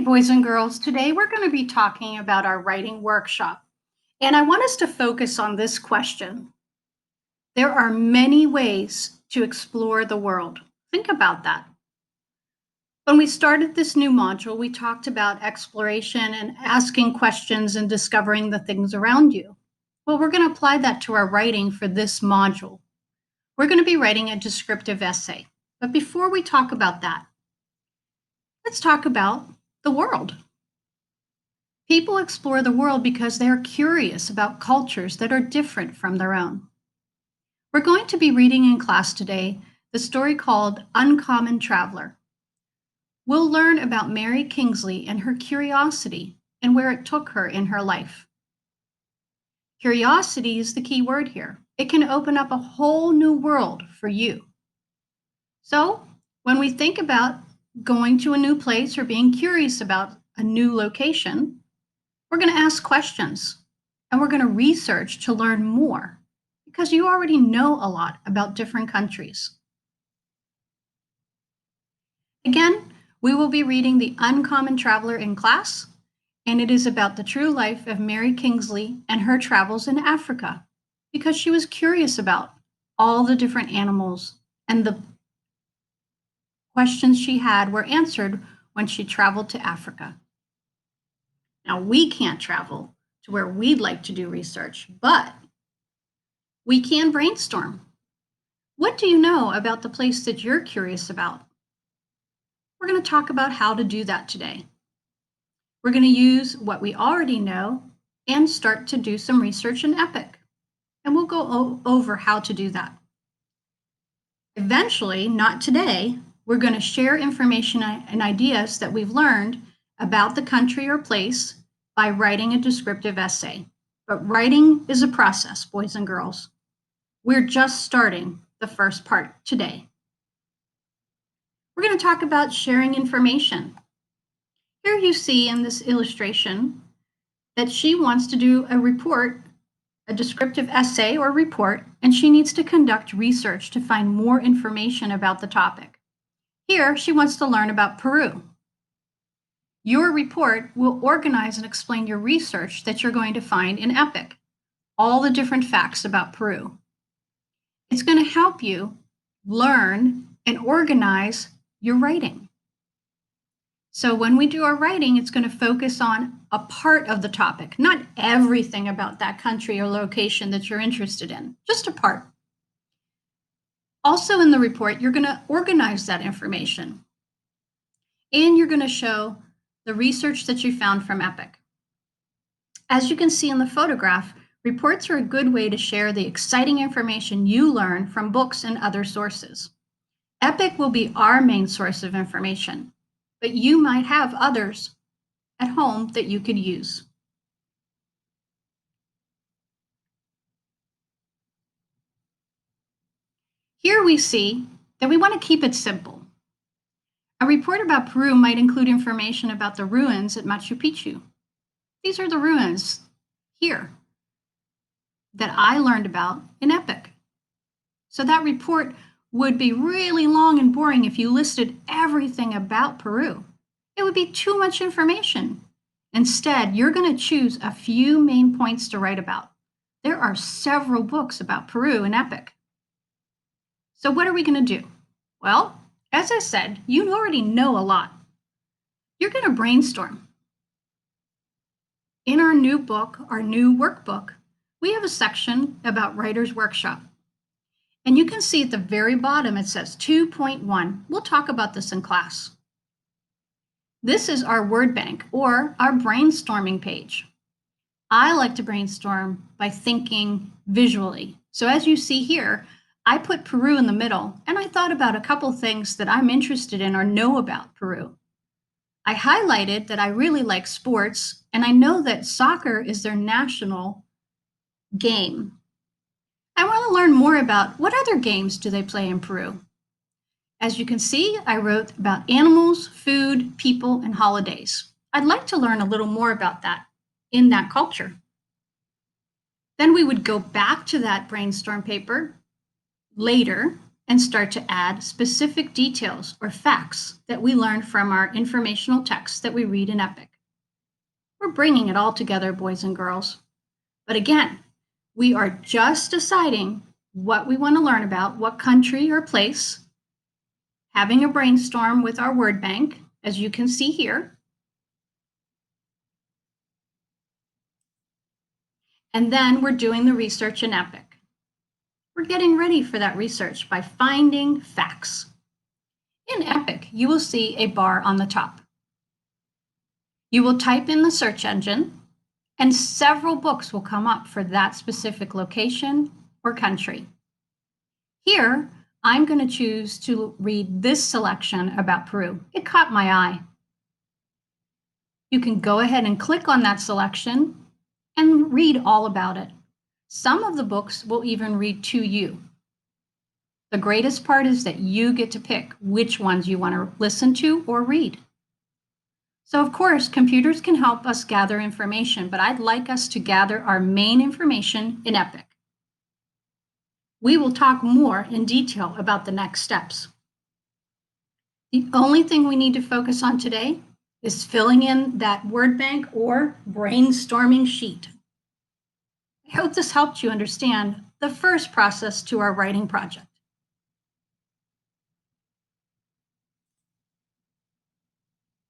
boys and girls. Today we're going to be talking about our writing workshop. And I want us to focus on this question. There are many ways to explore the world. Think about that. When we started this new module, we talked about exploration and asking questions and discovering the things around you. Well, we're going to apply that to our writing for this module. We're going to be writing a descriptive essay. But before we talk about that, let's talk about the world. People explore the world because they are curious about cultures that are different from their own. We're going to be reading in class today the story called Uncommon Traveler. We'll learn about Mary Kingsley and her curiosity and where it took her in her life. Curiosity is the key word here. It can open up a whole new world for you. So, when we think about going to a new place or being curious about a new location, we're going to ask questions and we're going to research to learn more because you already know a lot about different countries. Again, we will be reading The Uncommon Traveler in class, and it is about the true life of Mary Kingsley and her travels in Africa because she was curious about all the different animals, and the questions she had were answered when she traveled to Africa. Now, we can't travel to where we'd like to do research, but we can brainstorm. What do you know about the place that you're curious about? We're going to talk about how to do that today. We're going to use what we already know and start to do some research in EPIC. And we'll go over how to do that. Eventually, not today, we're going to share information and ideas that we've learned about the country or place by writing a descriptive essay. But writing is a process, boys and girls. We're just starting the first part today. We're going to talk about sharing information. Here you see in this illustration that she wants to do a report, a descriptive essay or report, and she needs to conduct research to find more information about the topic. Here, she wants to learn about Peru. Your report will organize and explain your research that you're going to find in EPIC, all the different facts about Peru. It's going to help you learn and organize your writing. So when we do our writing, it's going to focus on a part of the topic, not everything about that country or location that you're interested in, just a part. Also in the report, you're going to organize that information. And you're going to show the research that you found from EPIC. As you can see in the photograph, reports are a good way to share the exciting information you learn from books and other sources. EPIC will be our main source of information, but you might have others at home that you could use. Here we see that we want to keep it simple. A report about Peru might include information about the ruins at Machu Picchu. These are the ruins here that I learned about in EPIC. So that report would be really long and boring if you listed everything about Peru. It would be too much information. Instead, you're going to choose a few main points to write about. There are several books about Peru in EPIC. So what are we going to do? Well, as I said, you already know a lot. You're going to brainstorm. In our new book, our new workbook, we have a section about Writer's Workshop. And you can see at the very bottom, it says 2.1. We'll talk about this in class. This is our word bank or our brainstorming page. I like to brainstorm by thinking visually. So as you see here, I put Peru in the middle, and I thought about a couple things that I'm interested in or know about Peru. I highlighted that I really like sports, and I know that soccer is their national game. I want to learn more about what other games do they play in Peru. As you can see, I wrote about animals, food, people, and holidays. I'd like to learn a little more about that in that culture. Then we would go back to that brainstorm paper later and start to add specific details or facts that we learned from our informational texts that we read in Epic. We're bringing it all together, boys and girls. But again, we are just deciding what we want to learn about, what country or place, having a brainstorm with our word bank, as you can see here. And then we're doing the research in Epic. We're getting ready for that research by finding facts. In Epic, you will see a bar on the top. You will type in the search engine, and several books will come up for that specific location or country. Here, I'm going to choose to read this selection about Peru. It caught my eye. You can go ahead and click on that selection and read all about it. Some of the books will even read to you. The greatest part is that you get to pick which ones you want to listen to or read. So of course, computers can help us gather information, but I'd like us to gather our main information in Epic. We will talk more in detail about the next steps. The only thing we need to focus on today is filling in that word bank or brainstorming sheet. I hope this helped you understand the first process to our writing project.